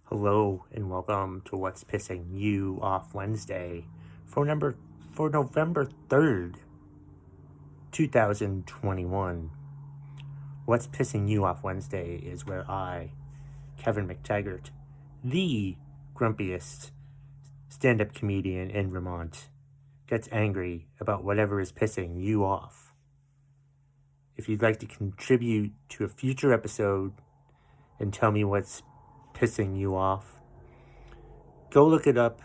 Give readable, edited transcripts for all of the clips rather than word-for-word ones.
Hello and welcome to What's Pissing You Off Wednesday for November 3rd, 2021. What's Pissing You Off Wednesday is where I, Kevin McTaggart, the grumpiest stand-up comedian in Vermont, gets angry about whatever is pissing you off. If you'd like to contribute to a future episode and tell me what's pissing you off, go look it up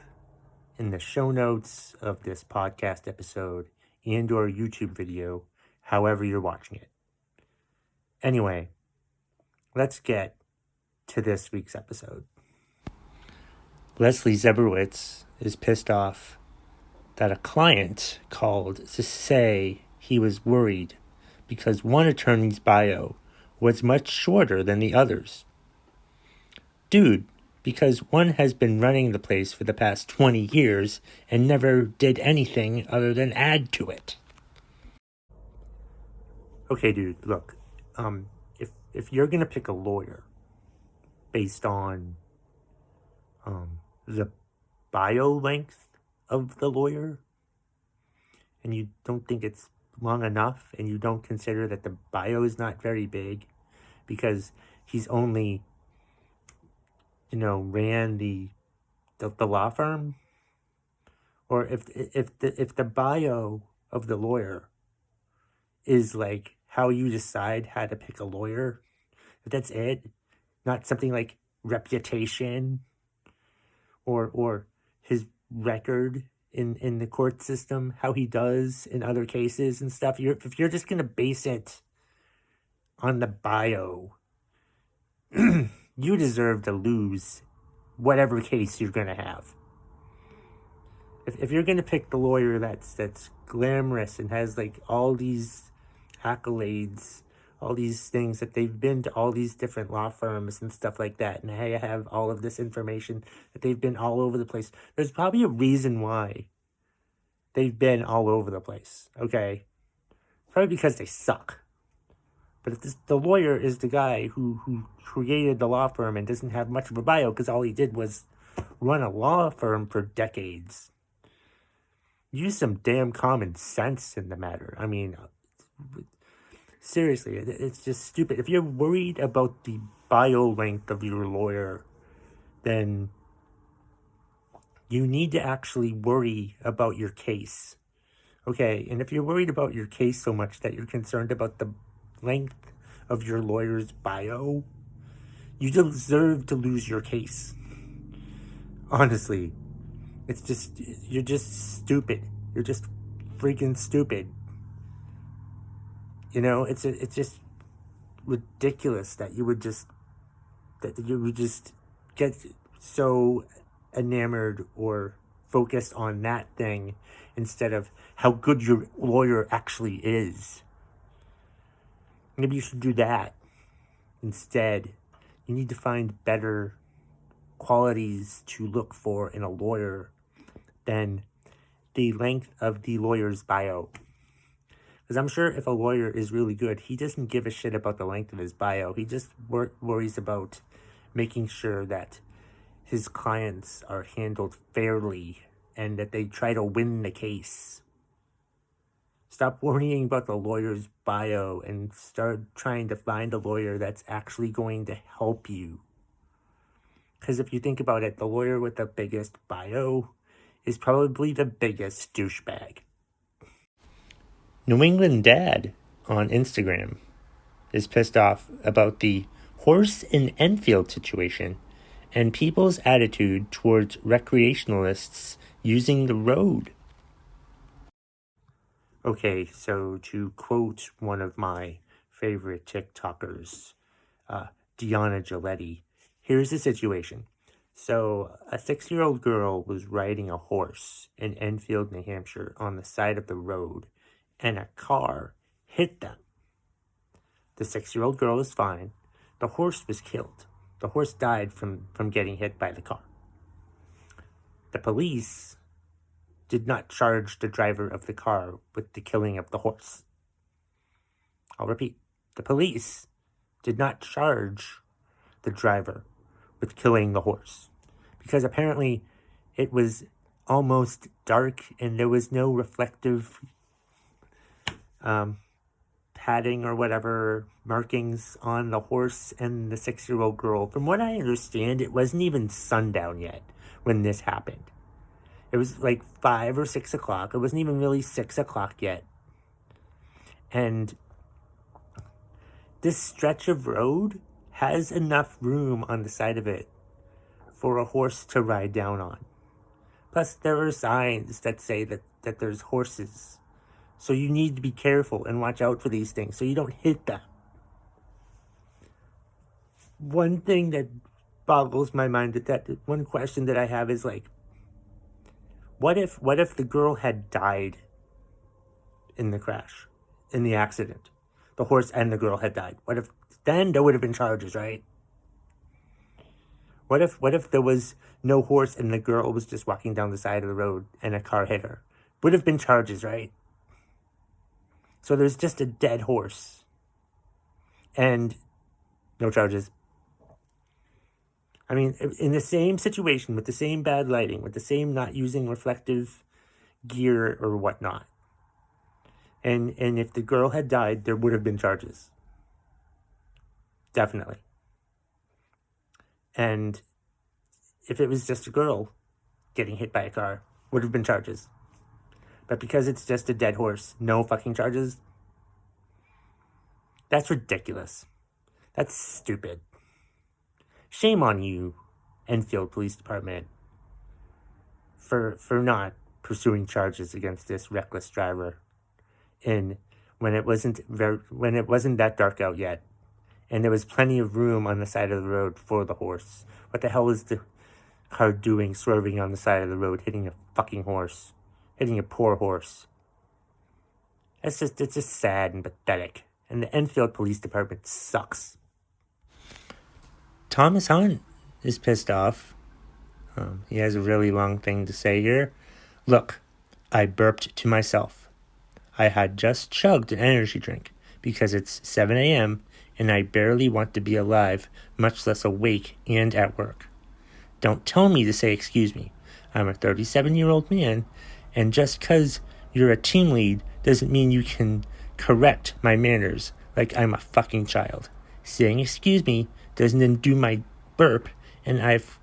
in the show notes of this podcast episode and or YouTube video, however you're watching it. Anyway, let's get to this week's episode. Leslie Zebrowitz is pissed off that a client called to say he was worried because one attorney's bio was much shorter than the others. Dude, because one has been running the place for the past 20 years and never did anything other than add to it. Okay, dude, look, if you're gonna pick a lawyer based on the bio length of the lawyer, and you don't think it's long enough, and you don't consider that the bio is not very big because he's only ran the law firm, or if the bio of the lawyer is like how you decide how to pick a lawyer, if that's it, not something like reputation or his record in the court system, how he does in other cases and stuff. If you're just gonna base it on the bio, you deserve to lose whatever case you're going to have. If you're going to pick the lawyer that's glamorous and has like all these accolades, all these things that they've been to all these different law firms and stuff like that, and they have all of this information that they've been all over the place, there's probably a reason why they've been all over the place, okay? Probably because they suck. But if the lawyer is the guy who created the law firm and doesn't have much of a bio because all he did was run a law firm for decades, use some damn common sense in the matter. I mean, seriously, it's just stupid. If you're worried about the bio length of your lawyer, then you need to actually worry about your case. Okay, and if you're worried about your case so much that you're concerned about the length of your lawyer's bio, you deserve to lose your case. Honestly, you're just stupid. You're just freaking stupid. It's just ridiculous that you would just get so enamored or focused on that thing instead of how good your lawyer actually is. Maybe you should do that instead. You need to find better qualities to look for in a lawyer than the length of the lawyer's bio. Because I'm sure if a lawyer is really good, he doesn't give a shit about the length of his bio. He just worries about making sure that his clients are handled fairly and that they try to win the case. Stop worrying about the lawyer's bio and start trying to find a lawyer that's actually going to help you. Because if you think about it, the lawyer with the biggest bio is probably the biggest douchebag. New England Dad on Instagram is pissed off about the horse in Enfield situation and people's attitude towards recreationalists using the road. Okay, so to quote one of my favorite TikTokers, Deanna Gilletti, here's the situation. So a 6-year-old girl was riding a horse in Enfield, New Hampshire on the side of the road, and a car hit them. The 6-year-old girl is fine. The horse was killed. The horse died from getting hit by the car. The police did not charge the driver of the car with the killing of the horse. I'll repeat. The police did not charge the driver with killing the horse. Because apparently it was almost dark and there was no reflective padding or whatever markings on the horse and the 6-year-old girl. From what I understand, it wasn't even sundown yet when this happened. It was like 5 or 6 o'clock. It wasn't even really 6 o'clock yet. And this stretch of road has enough room on the side of it for a horse to ride down on. Plus, there are signs that say that there's horses. So you need to be careful and watch out for these things so you don't hit them. One thing that boggles my mind, that one question that I have is like, what if the girl had died in the crash, in the accident? The horse and the girl had died. What if then there would have been charges, right? What if there was no horse and the girl was just walking down the side of the road and a car hit her? Would have been charges, right? So there's just a dead horse and no charges. I mean, in the same situation, with the same bad lighting, with the same not using reflective gear or whatnot, and if the girl had died, there would have been charges. Definitely. And if it was just a girl getting hit by a car, would have been charges. But because it's just a dead horse, no fucking charges? That's ridiculous. That's stupid. Shame on you, Enfield Police Department, for not pursuing charges against this reckless driver when it wasn't that dark out yet, and there was plenty of room on the side of the road for the horse. What the hell is the car doing, swerving on the side of the road, hitting a fucking horse? Hitting a poor horse. It's just sad and pathetic. And the Enfield Police Department sucks. Thomas Hunt is pissed off. He has a really long thing to say here. Look, I burped to myself. I had just chugged an energy drink because it's 7 a.m. and I barely want to be alive, much less awake and at work. Don't tell me to say excuse me. I'm a 37-year-old man, and just because you're a team lead doesn't mean you can correct my manners like I'm a fucking child. Saying excuse me doesn't undo my burp, and I've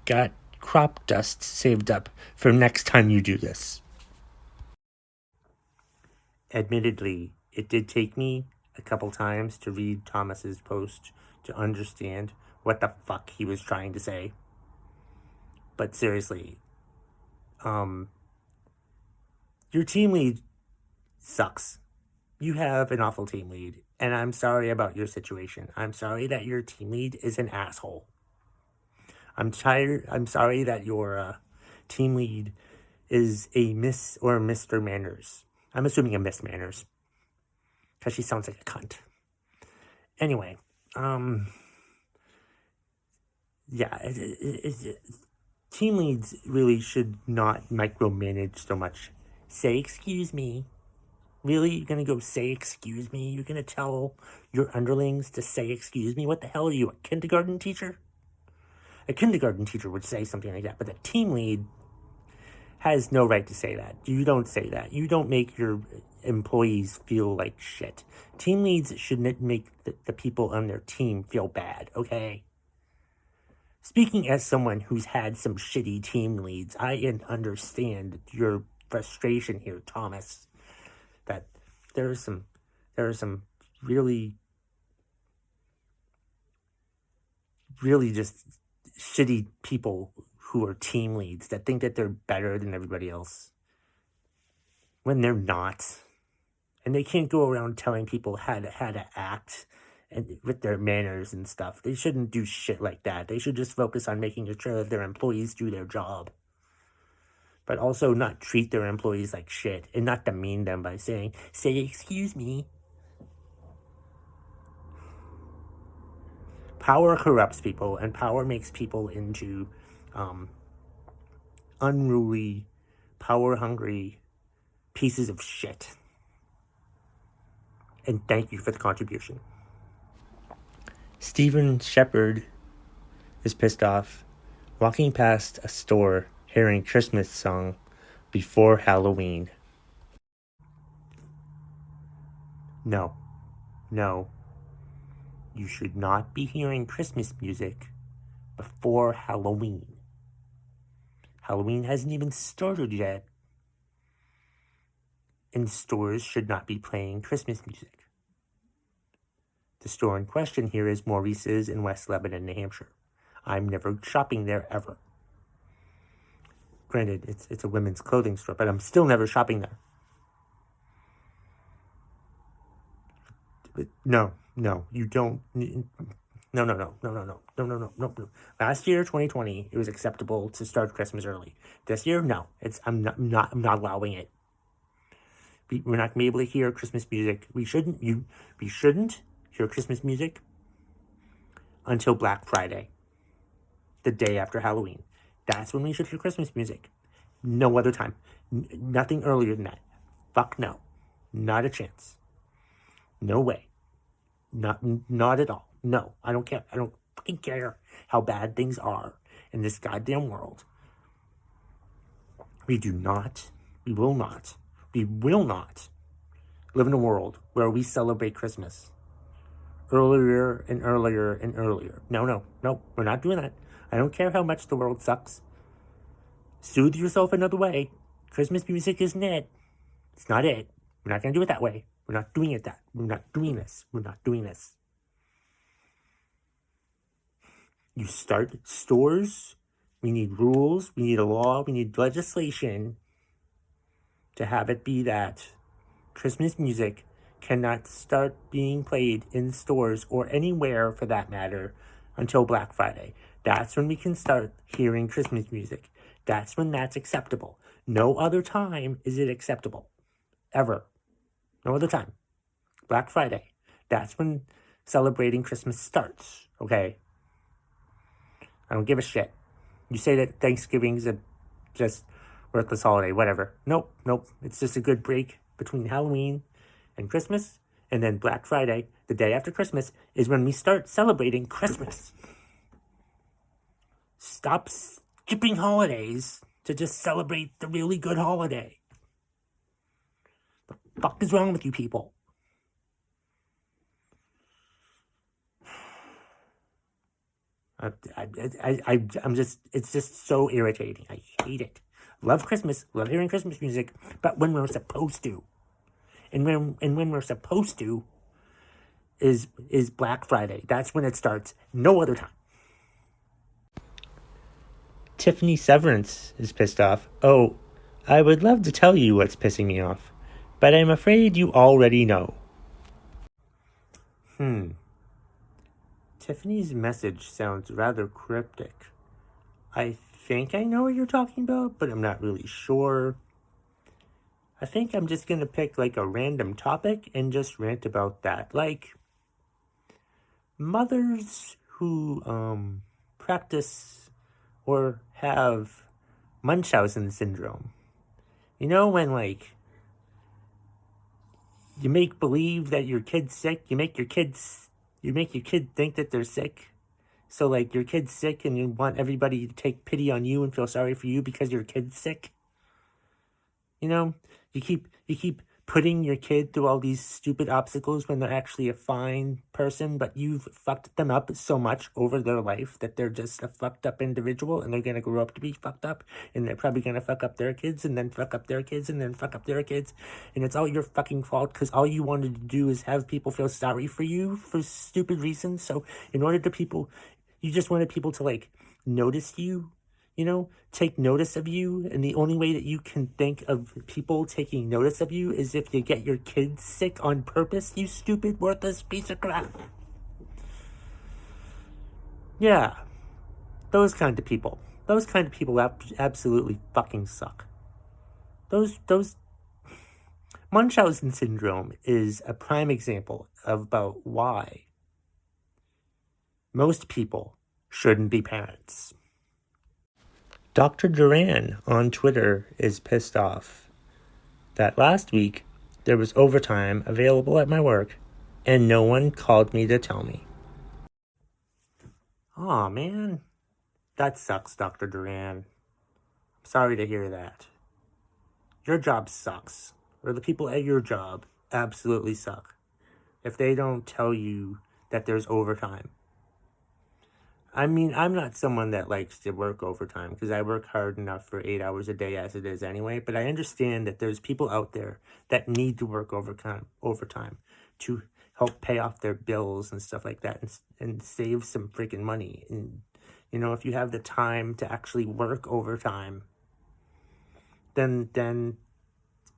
got crop dust saved up for next time you do this. Admittedly, it did take me a couple times to read Thomas's post to understand what the fuck he was trying to say. But seriously, your team lead sucks. You have an awful team lead, and I'm sorry about your situation. I'm sorry that your team lead is an asshole. I'm sorry that your team lead is a Miss or Mr. Manners. I'm assuming a Miss Manners, because she sounds like a cunt. Anyway, yeah, team leads really should not micromanage so much. Say excuse me. Really? You're going to go say excuse me? You're going to tell your underlings to say excuse me? What the hell are you, a kindergarten teacher? A kindergarten teacher would say something like that, but the team lead has no right to say that. You don't say that. You don't make your employees feel like shit. Team leads shouldn't make the people on their team feel bad, okay? Speaking as someone who's had some shitty team leads, I understand your frustration here, Thomas. That there are some really just shitty people who are team leads that think that they're better than everybody else when they're not. And they can't go around telling people how to act and with their manners and stuff. They shouldn't do shit like that. They should just focus on making sure that their employees do their job. But also not treat their employees like shit and not demean them by saying, say excuse me. Power corrupts people, and power makes people into unruly, power-hungry pieces of shit. And thank you for the contribution. Stephen Shepard is pissed off walking past a store hearing Christmas song before Halloween. No, you should not be hearing Christmas music before Halloween. Halloween hasn't even started yet, and stores should not be playing Christmas music. The store in question here is Maurice's in West Lebanon, New Hampshire. I'm never shopping there ever. Granted, it's a women's clothing store, but I'm still never shopping there. No, you don't. No. Last year, 2020, it was acceptable to start Christmas early. This year, no. I'm not allowing it. We're not gonna be able to hear Christmas music. We shouldn't hear Christmas music until Black Friday, the day after Halloween. That's when we should hear Christmas music. No other time. Nothing earlier than that. Fuck no. Not a chance. No way. Not at all. No, I don't care. I don't fucking care how bad things are in this goddamn world. We will not live in a world where we celebrate Christmas earlier and earlier and earlier. No, we're not doing that. I don't care how much the world sucks. Soothe yourself another way. Christmas music isn't it. It's not it. We're not going to do it that way. We're not doing it that. We're not doing this. You start stores. We need rules. We need a law. We need legislation to have it be that Christmas music cannot start being played in stores or anywhere for that matter until Black Friday. That's when we can start hearing Christmas music. That's when that's acceptable. No other time is it acceptable. Ever. No other time. Black Friday. That's when celebrating Christmas starts. Okay? I don't give a shit. You say that Thanksgiving's a just worthless holiday, whatever. Nope. It's just a good break between Halloween and Christmas. And then Black Friday, the day after Christmas, is when we start celebrating Christmas. Stop skipping holidays to just celebrate the really good holiday. The fuck is wrong with you people? It's just so irritating. I hate it. Love Christmas, love hearing Christmas music, but when we're supposed to. And when we're supposed to is Black Friday. That's when it starts. No other time. Tiffany Severance is pissed off. Oh, I would love to tell you what's pissing me off, but I'm afraid you already know. Tiffany's message sounds rather cryptic. I think I know what you're talking about, but I'm not really sure. I think I'm just gonna pick like a random topic and just rant about that. Like mothers who practice or have Munchausen Syndrome. You know when like you make believe that your kid's sick, you make your kid think that they're sick. So like your kid's sick and you want everybody to take pity on you and feel sorry for you because your kid's sick. You know, you keep putting your kid through all these stupid obstacles when they're actually a fine person, but you've fucked them up so much over their life that they're just a fucked up individual and they're going to grow up to be fucked up and they're probably going to fuck up their kids and then fuck up their kids and then fuck up their kids. And it's all your fucking fault because all you wanted to do is have people feel sorry for you for stupid reasons. So in order to you just wanted people to like notice you, you know, take notice of you. And the only way that you can think of people taking notice of you is if you get your kids sick on purpose, you stupid, worthless piece of crap. Yeah. Those kind of people absolutely fucking suck. Those Munchausen Syndrome is a prime example about why most people shouldn't be parents. Dr. Duran on Twitter is pissed off that last week there was overtime available at my work and no one called me to tell me. Aw, man. That sucks, Dr. Duran. Sorry to hear that. Your job sucks. Or the people at your job absolutely suck. If they don't tell you that there's overtime. I mean, I'm not someone that likes to work overtime because I work hard enough for 8 hours a day as it is anyway. But I understand that there's people out there that need to work overtime to help pay off their bills and stuff like that, and save some freaking money. And, you know, if you have the time to actually work overtime, then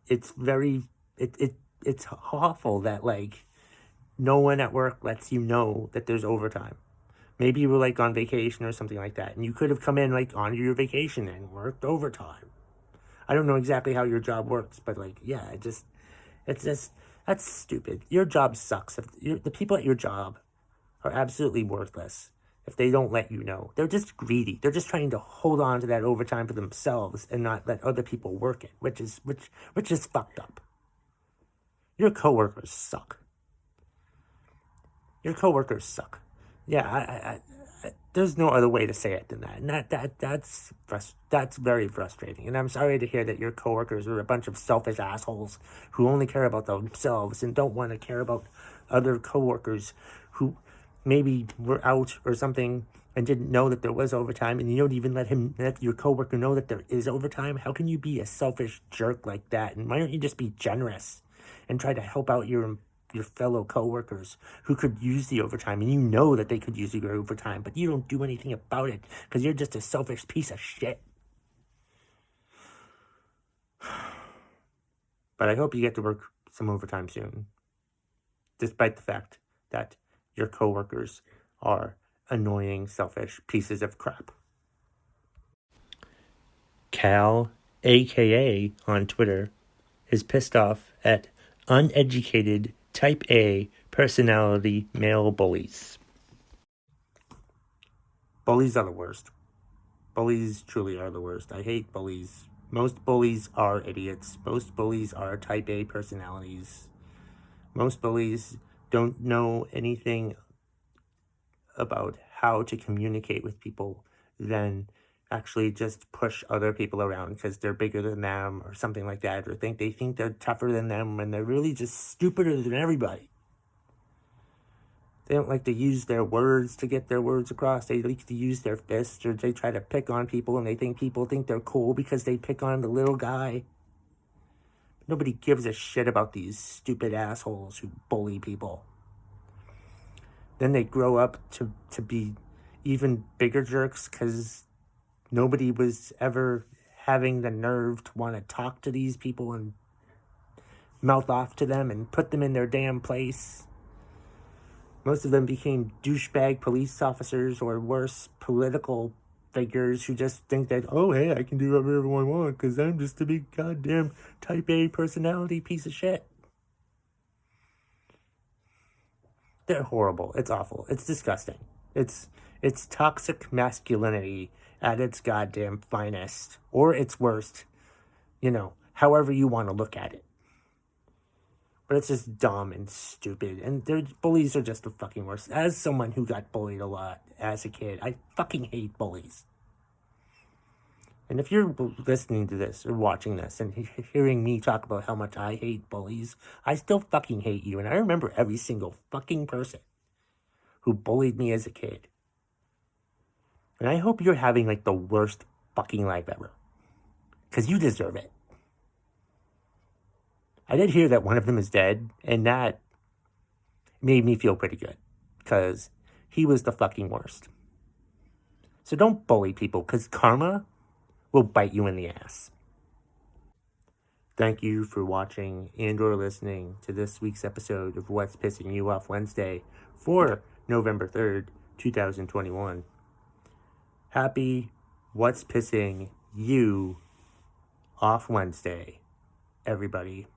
it's it's awful that, like, no one at work lets you know that there's overtime. Maybe you were, like, on vacation or something like that, and you could have come in, like, on your vacation and worked overtime. I don't know exactly how your job works, but, like, yeah, it's just, that's stupid. Your job sucks. The people at your job are absolutely worthless if they don't let you know. They're just greedy. They're just trying to hold on to that overtime for themselves and not let other people work it, which is fucked up. Your coworkers suck. Your coworkers suck. Yeah, I there's no other way to say it than that. And that's very frustrating. And I'm sorry to hear that your coworkers are a bunch of selfish assholes who only care about themselves and don't want to care about other coworkers who maybe were out or something and didn't know that there was overtime, and you don't even let your coworker know that there is overtime. How can you be a selfish jerk like that? And why don't you just be generous and try to help out your fellow coworkers who could use the overtime, and you know that they could use your overtime, but you don't do anything about it because you're just a selfish piece of shit. But I hope you get to work some overtime soon, despite the fact that your coworkers are annoying, selfish pieces of crap. Cal, aka on Twitter, is pissed off at uneducated Type A personality male bullies. Bullies are the worst. Bullies truly are the worst. I hate bullies. Most bullies are idiots. Most bullies are Type A personalities. Most bullies don't know anything about how to communicate with people than actually just push other people around because they're bigger than them or something like that, or they think they're tougher than them when they're really just stupider than everybody. They don't like to use their words to get their words across. They like to use their fists, or they try to pick on people, and they think people think they're cool because they pick on the little guy. Nobody gives a shit about these stupid assholes who bully people. Then they grow up to be even bigger jerks because nobody was ever having the nerve to want to talk to these people and mouth off to them and put them in their damn place. Most of them became douchebag police officers or worse, political figures who just think that, oh, hey, I can do whatever I want because I'm just a big goddamn Type A personality piece of shit. They're horrible. It's awful. It's disgusting. It's toxic masculinity at its goddamn finest, or its worst, however you want to look at it. But it's just dumb and stupid, and bullies are just the fucking worst. As someone who got bullied a lot as a kid, I fucking hate bullies. And if you're listening to this or watching this and hearing me talk about how much I hate bullies, I still fucking hate you. And I remember every single fucking person who bullied me as a kid. And I hope you're having, like, the worst fucking life ever. Because you deserve it. I did hear that one of them is dead, and that made me feel pretty good. Because he was the fucking worst. So don't bully people, because karma will bite you in the ass. Thank you for watching and or listening to this week's episode of What's Pissing You Off Wednesday for November 3rd, 2021. Happy What's Pissing You Off Wednesday, everybody.